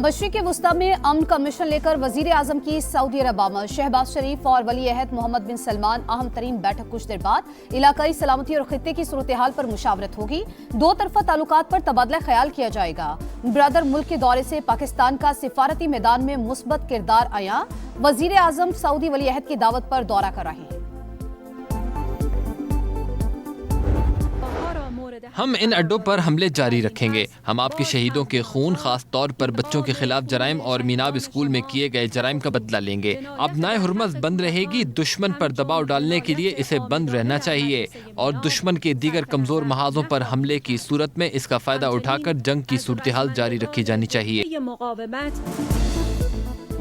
मशरिक़ वुस्ता में अमन का मिशन लेकर वजीर आजम की सऊदी अरब आमद। शहबाज शरीफ और वली अहद मोहम्मद बिन सलमान अहम तरीन बैठक कुछ देर बाद। इलाकाई सलामती और खित्ते की सूरत हाल पर मुशावरत होगी। दो तरफा ताल्लुकात पर तबादला ख्याल किया जाएगा। ब्रदर मुल्क के दौरे से पाकिस्तान का सिफारती मैदान में मुस्बत किरदार आया। वजीर आजम सऊदी वली अहद की दावत पर दौरा कर रहे हैं। हम इन अड्डों पर हमले जारी रखेंगे। हम आपके शहीदों के खून, खास तौर पर बच्चों के खिलाफ जराइम और मीनाब स्कूल में किए गए जराइम का बदला लेंगे। अबनाए हुर्मज़ बंद रहेगी। दुश्मन पर दबाव डालने के लिए इसे बंद रहना चाहिए और दुश्मन के दीगर कमजोर महाजों पर हमले की सूरत में इसका फायदा उठाकर जंग की सूरत हाल जारी रखी जानी चाहिए।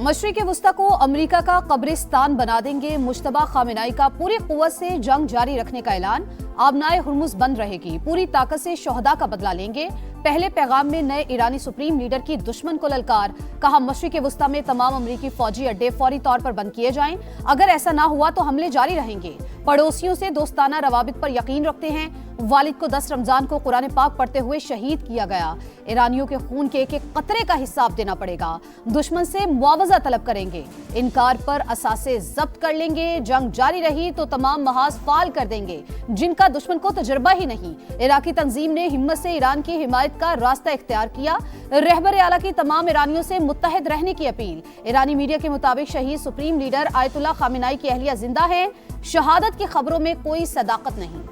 मशरिक़ वुस्ता को अमरीका का कब्रिस्तान बना देंगे। मुश्तबा खामेनाई का पूरी कुव्वत से जंग जारी रखने का ऐलान। आबनाए हुर्मुज़ बंद रहेगी। पूरी ताकत से शोहदा का बदला लेंगे। पहले पैगाम में नए ईरानी सुप्रीम लीडर की दुश्मन को ललकार। कहा, मशरिक़ वुस्ता में तमाम अमरीकी फौजी अड्डे फौरी तौर पर बंद किए जाएं। अगर ऐसा ना हुआ तो हमले जारी रहेंगे। पड़ोसियों से दोस्ताना रवाबित पर यकीन रखते हैं। वालिद को 10 रमजान को कुरान पाक पढ़ते हुए शहीद किया गया। ईरानियों के खून के एक एक कतरे का हिसाब देना पड़ेगा। दुश्मन से मुआवजा तलब करेंगे। इनकार पर असासे जब्त कर लेंगे। जंग जारी रही तो तमाम महाज फाल कर देंगे जिनका दुश्मन को तजुर्बा ही नहीं। इराकी तंजीम ने हिम्मत से ईरान की हिमायत का रास्ता इख्तियार किया। रहबर आला की तमाम ईरानियों से मुत्तहिद रहने की अपील। ईरानी मीडिया के मुताबिक शहीद सुप्रीम लीडर आयतुल्ला खामेनाई की अहलिया जिंदा है। शहादत की खबरों में कोई सदाकत नहीं।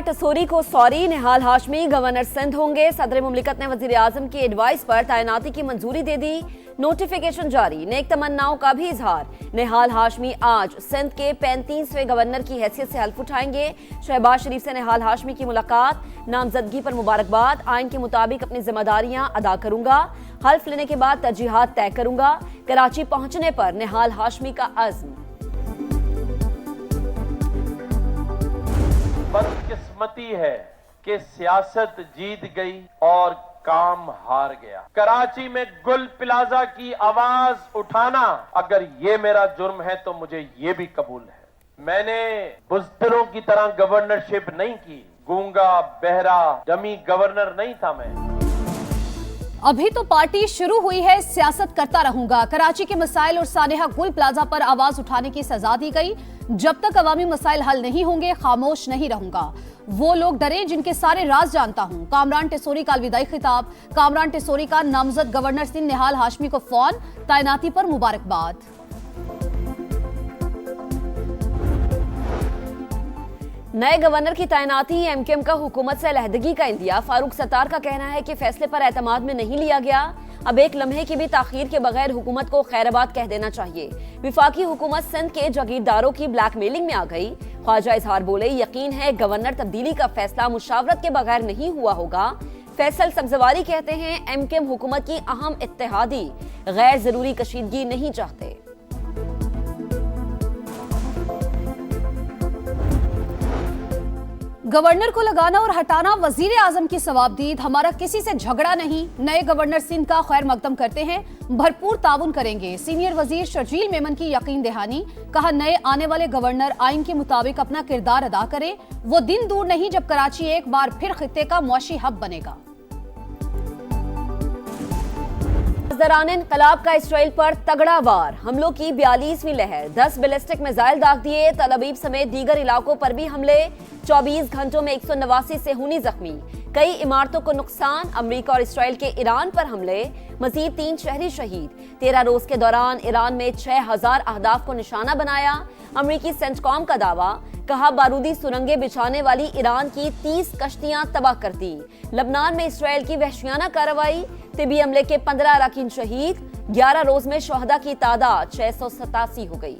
टसोरी को सॉरी। निहाल हाशमी गवर्नर सिंध होंगे। सदर मुमलिकत ने वजीर आजम की एडवाइस पर तैनाती की मंजूरी दे दी। नोटिफिकेशन जारी। नेक तमन्नाओं का भी इजहार। निहाल हाशमी आज सिंध के 35वें गवर्नर की हैसियत से हल्फ उठाएंगे। शहबाज शरीफ से निहाल हाशमी की मुलाकात। नामजदगी पर मुबारकबाद। आइन के मुताबिक अपनी जिम्मेदारियां अदा करूंगा। हल्फ लेने के बाद तरजीहात तय करूंगा। कराची पहुंचने पर निहाल हाशमी का अज़्म। बदकिस्मती है कि सियासत जीत गई और काम हार गया। कराची में गुल प्लाजा की आवाज उठाना अगर ये मेरा जुर्म है तो मुझे ये भी कबूल है। मैंने बुज़दिलों की तरह गवर्नरशिप नहीं की। गूंगा बहरा डमी गवर्नर नहीं था मैं। अभी तो पार्टी शुरू हुई है, सियासत करता रहूंगा। कराची के मसाइल और सानेहा गुल प्लाजा पर आवाज उठाने की सजा दी गई। जब तक अवामी मसाइल हल नहीं होंगे खामोश नहीं रहूंगा। वो लोग डरे जिनके सारे राज जानता हूं। कामरान टेसोरी का अलविदाई खिताब। कामरान टेसोरी का नामजद गवर्नर सिंध निहाल हाशमी को फोन। तैनाती पर मुबारकबाद। नए गवर्नर की तैनाती। एमकेएम का हुकूमत से अलहदगी का इंदिया। फारूक सत्तार का कहना है कि फैसले पर एतमाद में नहीं लिया गया। अब एक लम्हे की भी ताखीर के बगैर हुकूमत को खैराबाद कह देना चाहिए। विफाकी हुकूमत सिंध के जागीरदारों की ब्लैकमेलिंग में आ गई। ख्वाजा इजहार बोले, यकीन है गवर्नर तब्दीली का फैसला मुशावरत के बगैर नहीं हुआ होगा। फैसल सब्जवारी कहते हैं एमकेएम हुकूमत की अहम इत्तेहादी गैर जरूरी कशीदगी नहीं चाहते। गवर्नर को लगाना और हटाना वजीर आजम की सवाबदीद। हमारा किसी से झगड़ा नहीं। नए गवर्नर सिंध का खैर मकदम करते हैं। भरपूर ताउन करेंगे। सीनियर वजीर शर्जील मेमन की यकीन दहानी। कहा, नए आने वाले गवर्नर आइन के मुताबिक अपना किरदार अदा करें। वो दिन दूर नहीं जब कराची एक बार फिर खित्ते का मुआशी हब बनेगा। दौरान इनकलाब का इसराइल पर तगड़ा वार। हमलों की 42वीं लहर। 10 बैलिस्टिक मिसाइल दाग दिए। तल अबीब समेत दीगर इलाकों पर भी हमले। 24 घंटों में 189 से हुनी जख्मी। कई इमारतों को नुकसान। अमेरिका और इसराइल के ईरान पर हमले। मजीद 3 शहरी शहीद। 13 रोज के दौरान ईरान में 6000 अहदाफ को निशाना बनाया। अमेरिकी सेंटकॉम का दावा। कहा, बारूदी सुरंगें बिछाने वाली ईरान की 30 कश्तियां तबाह कर दी। लबनान में इसराइल की वहशियाना कार्रवाई। तिबी हमले के 15 अरकान शहीद। 11 रोज में शोहदा की तादाद 687 हो गई।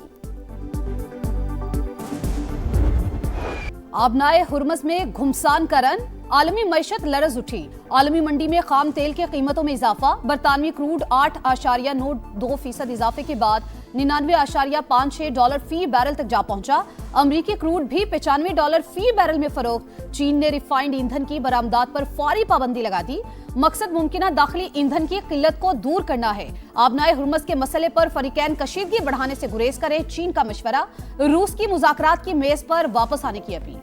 आबनाए हुर्मज़ में घुमसान का रन। आलमी मैशत लरज उठी। आलमी मंडी में खाम तेल की कीमतों में इजाफा। बरतानवी क्रूड 8.92% इजाफे के बाद $99.56 फी बैरल तक जा पहुंचा। अमरीकी क्रूड भी $95 फी बैरल में फरोख्त। चीन ने रिफाइंड ईंधन की बरामदात पर फौरी पाबंदी लगा दी। मकसद मुमकिना दाखिली ईंधन की किल्लत को दूर करना है। आबनाए हुर्मुज के मसले पर फरीकैन कशीदगी बढ़ाने से गुरेज करे, चीन का मशवरा। रूस की मुज़ाकरात की मेज पर वापस आने की अपील।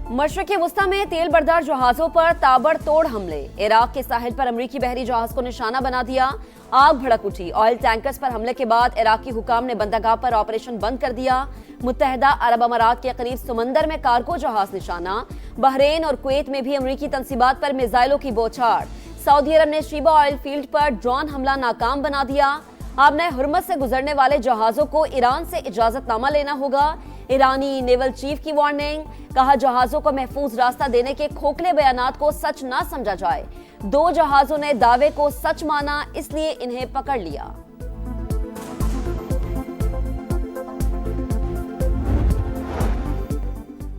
मशरक़ी वुस्ता में तेल बरदार जहाजों पर ताबड़तोड़ हमले। इराक के साहिल पर अमरीकी बहरी जहाज को निशाना बना दिया। आग भड़क उठी। ऑयल टैंकर्स पर हमले के बाद इराकी हुकाम ने बंदरगाह पर ऑपरेशन बंद कर दिया। मुत्तहिदा अरब अमारात के करीब समंदर में कार्गो जहाज निशाना। बहरीन और कुवैत में भी अमरीकी तंसीबात पर मिसाइलों की बौछार। सऊदी अरब ने शीबा ऑयल फील्ड पर ड्रोन हमला नाकाम बना दिया। आबनाए हुर्मुज से गुजरने वाले जहाजों को ईरान से इजाजतनामा लेना होगा। ईरानी नेवल चीफ की वार्निंग। कहा, जहाजों को महफूज रास्ता देने के खोखले बयानात को सच ना समझा जाए। 2 जहाजों ने दावे को सच माना, इसलिए इन्हें पकड़ लिया।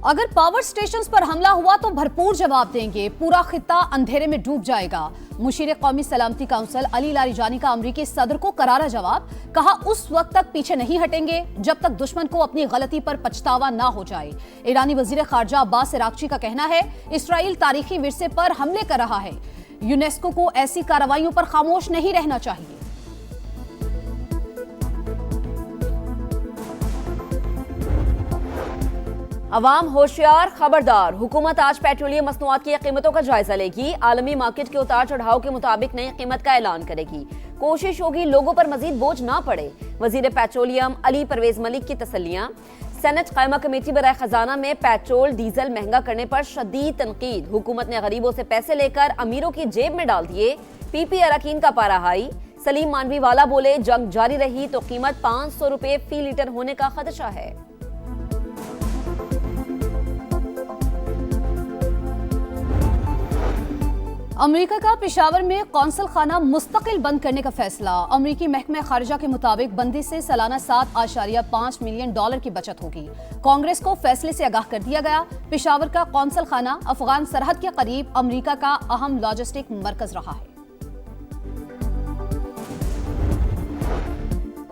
अगर पावर स्टेशंस पर हमला हुआ तो भरपूर जवाब देंगे। पूरा खित्ता अंधेरे में डूब जाएगा। मुशीर कौमी सलामती काउंसिल अली लारिजानी का अमरीकी सदर को करारा जवाब। कहा, उस वक्त तक पीछे नहीं हटेंगे जब तक दुश्मन को अपनी गलती पर पछतावा ना हो जाए। ईरानी वजीर खारजा अब्बास इराक्ची का कहना है, इसराइल तारीखी विरसे पर हमले कर रहा है। यूनेस्को को ऐसी कार्रवाइयों पर खामोश नहीं रहना चाहिए। अवाम होशियार, खबरदार। हुकूमत आज पेट्रोलियम मसनूआत की कीमतों का जायजा लेगी। आलमी मार्केट के उतार चढ़ाव के मुताबिक नई कीमत का ऐलान करेगी। कोशिश होगी लोगों पर मजीद बोझ ना पड़े। वजीर पेट्रोलियम अली परवेज मलिक की तसल्लियां। सेनेट कायमा कमेटी बराए खजाना में पेट्रोल डीजल महंगा करने पर शदीद तनकीद। हुकूमत ने गरीबों से पैसे लेकर अमीरों की जेब में डाल दिए। पीपी अरकान का पारा हाई। सलीम मानवी वाला बोले, जंग जारी रही तो कीमत 500 रुपए फी लीटर होने का खदशा है। अमेरिका का पेशावर में कौंसल खाना मुस्तकिल बंद करने का फैसला। अमेरिकी महकमे खारिजा के मुताबिक बंदी से सालाना $7.5 मिलियन की बचत होगी। कांग्रेस को फैसले से आगाह कर दिया गया। पेशावर का कौंसल खाना अफगान सरहद के करीब अमेरिका का अहम लॉजिस्टिक मरकज रहा है।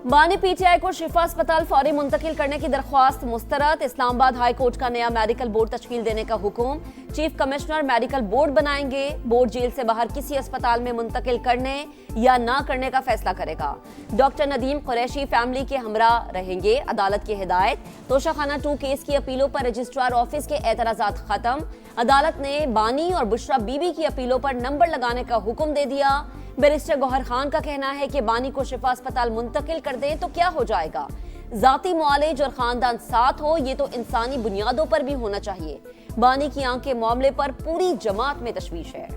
बानी पीटीआई को शिफा अस्पताल फौरी मुंतकिल करने की दरख्वास्त मुस्तरद। इस्लामाबाद हाई कोर्ट का नया मेडिकल बोर्ड तश्कील देने का हुक्म। चीफ कमिश्नर मेडिकल बोर्ड बनाएंगे। बोर्ड जेल से बाहर किसी अस्पताल में मुंतकिल करने या ना करने का फैसला करेगा। डॉक्टर नदीम कुरैशी फैमिली के हमरा रहेंगे। अदालत की हिदायत। तोशाखाना 2 केस की अपीलों पर रजिस्ट्रार ऑफिस के एतराजात खत्म। अदालत ने बानी और बुशरा बीबी की अपीलों पर नंबर लगाने का हुक्म दे दिया। बैरिस्टर गौहर खान का कहना है कि बानी को शिफा अस्पताल मुंतकिल कर दें तो क्या हो जाएगा। जाती मुआलिज और खानदान साथ हो, ये तो इंसानी बुनियादों पर भी होना चाहिए। बानी की आंख के मामले पर पूरी जमात में तशवीश है।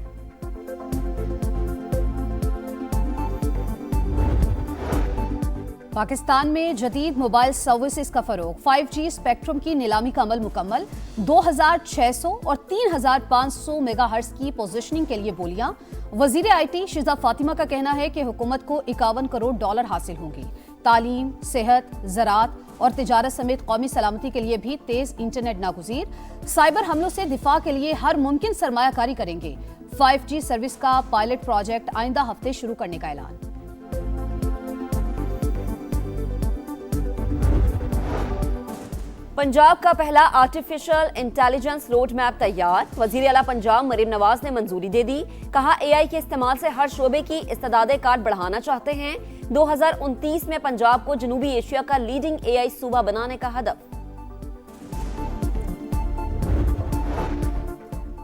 पाकिस्तान में जदीद मोबाइल सर्विसेज का फरोग। 5G स्पेक्ट्रम की नीलामी का अमल मुकम्मल। 2600 और 3500 मेगाहर्ट्ज की पोजीशनिंग के लिए बोलियां। वजीर IT शिजा फातिमा का कहना है कि हुकूमत को $51 करोड़ हासिल होंगी। तालीम, सेहत, ज़राअत और तिजारत समेत कौमी सलामती के लिए भी तेज इंटरनेट नागुज़ीर। साइबर हमलों से दिफा के लिए हर मुमकिन सरमायाकारी करेंगे। 5G सर्विस का पायलट प्रोजेक्ट आइंदा हफ्ते शुरू करने का ऐलान। पंजाब का पहला आर्टिफिशियल इंटेलिजेंस रोड मैप तैयार। वजीर आला पंजाब मरीम नवाज ने मंजूरी दे दी। कहा, AI के इस्तेमाल से हर शोबे की इस्तेदादे कार बढ़ाना चाहते हैं। 2029 में पंजाब को जनूबी एशिया का लीडिंग AI सूबा बनाने का हदफ।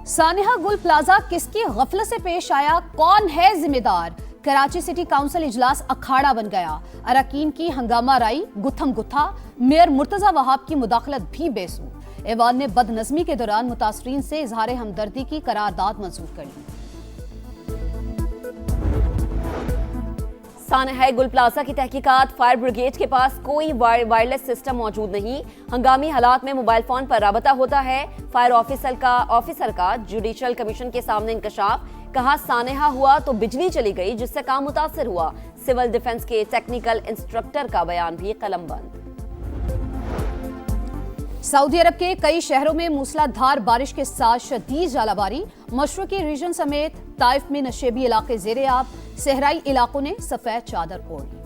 सानिहा गुल प्लाजा किसकी गफलत से पेश आया, कौन है जिम्मेदार? कराची सिटी काउंसिल इजलास अखाड़ा बन गया। अरकान की हंगामा राई गुत्थम गुत्था। मेयर मुर्तजा वहाब की मुदाखलत भी बेसू। ऐवान ने बदनज़मी के दौरान मुतासरीन से इजहार हमदर्दी की करारदाद मंजूर कर ली। सानिहा गुल प्लाजा की तहकीकात। फायर ब्रिगेड के पास कोई वायरलेस सिस्टम मौजूद नहीं। हंगामी हालात में मोबाइल फोन पर राबता होता है। फायर ऑफिसर का जुडिशल कमीशन के सामने इंकशाफ। कहा, सानिहा हुआ तो बिजली चली गई जिससे काम मुतासिर हुआ। सिविल डिफेंस के टेक्निकल इंस्ट्रक्टर का बयान भी कलमबंद। सऊदी अरब के कई शहरों में मूसलाधार बारिश के साथ शदीद जालाबारी, मशरकी रीजन समेत ताइफ में नशेबी इलाके ज़ेरे आब, सहराई इलाकों ने सफेद चादर ओढ़ ली।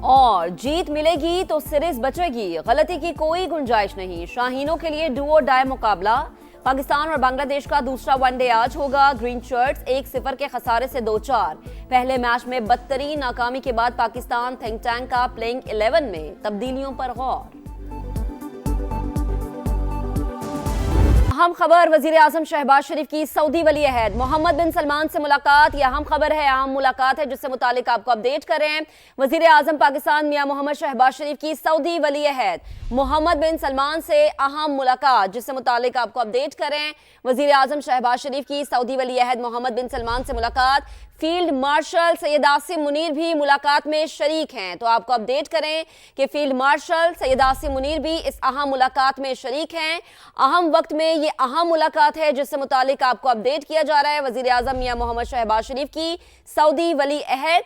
और जीत मिलेगी तो सीरीज बचेगी, गलती की कोई गुंजाइश नहीं। शाहीनों के लिए डू और डाई मुकाबला। पाकिस्तान और बांग्लादेश का दूसरा वनडे आज होगा। ग्रीन शर्ट्स 1-0 के खसारे से 2-4। पहले मैच में बदतरीन नाकामी के बाद पाकिस्तान थिंक टैंक का प्लेइंग 11 में तब्दीलियों पर गौर। अहम खबर, वजीर आजम शहबाज शरीफ की सऊदी वली अहद मोहम्मद बिन सलमान से मुलाकात। यह अहम खबर है, अहम मुलाकात है जिससे मुतालिक आपको अपडेट करें। वजीर आजम पाकिस्तान मियां मोहम्मद शहबाज शरीफ की सऊदी वली अहद मोहम्मद बिन सलमान से अहम मुलाकात जिससे मुतालिक आपको अपडेट करें। वजीर आजम शहबाज शरीफ की सऊदी वली अहद मोहम्मद बिन सलमान से मुलाकात। फील्ड मार्शल सैयद आसिम मुनीर भी मुलाकात में शरीक हैं, तो आपको अपडेट करें कि फील्ड मार्शल सैयद आसिम मुनीर भी इस अहम मुलाकात में शरीक हैं। अहम वक्त में ये अहम मुलाकात है जिससे मुतालिक आपको अपडेट किया जा रहा है। वजीर आजम मियां मोहम्मद शहबाज शरीफ की सऊदी वली अहद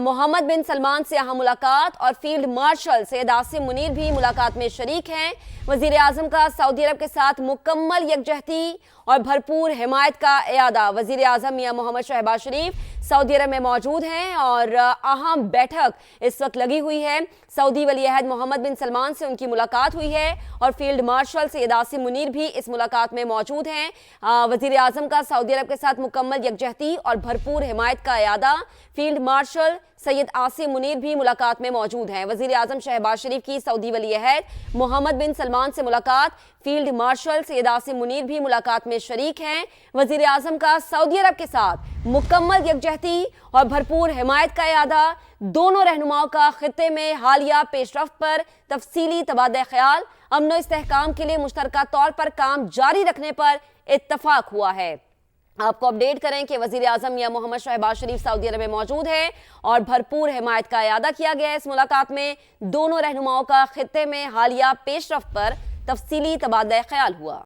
मोहम्मद बिन सलमान से अहम मुलाकात और फील्ड मार्शल सैयद आसिम मुनीर भी मुलाकात में शरीक हैं। वजीर आजम का सऊदी अरब के साथ मुकम्मल यकजहती और भरपूर हिमायत का इयादा। वजीर आजम मियां मोहम्मद शहबाज शरीफ सऊदी अरब में मौजूद हैं और अहम बैठक इस वक्त लगी हुई है। सऊदी वली अहद मोहम्मद बिन सलमान से उनकी मुलाकात हुई है और फील्ड मार्शल सैयद आसिम मुनीर भी इस मुलाकात में मौजूद हैं। वजीर आजम का सऊदी अरब के साथ मुकम्मल यकजहती और भरपूर हिमायत का इयादा। फील्ड मार्शल सैयद आसिम मुनीर भी मुलाकात में मौजूद हैं। वजीर आजम शहबाज शरीफ की सऊदी वली अहद मोहम्मद बिन सलमान से मुलाकात। फील्ड मार्शल सैयद आसिम मुनीर भी मुलाकात में शरीक हैं। वजीर आजम का सऊदी अरब के साथ मुकम्मल यकजहती और भरपूर हिमायत का इरादा। दोनों रहनुमाओं का खित्ते में हालिया पेशरफ्त पर तफसीली तबादला ख्याल, अमन इस्तेहकाम के लिए मुश्तरका तौर पर काम जारी रखने पर इत्तफाक हुआ है। आपको अपडेट करें कि वजीर आजम मियां मोहम्मद शहबाज शरीफ सऊदी अरब में मौजूद है और भरपूर हिमायत का इरादा किया गया है। इस मुलाकात में दोनों रहनुमाओं का खित्ते में हालिया पेशरफ्त पर तफसीली तबादला ख्याल हुआ।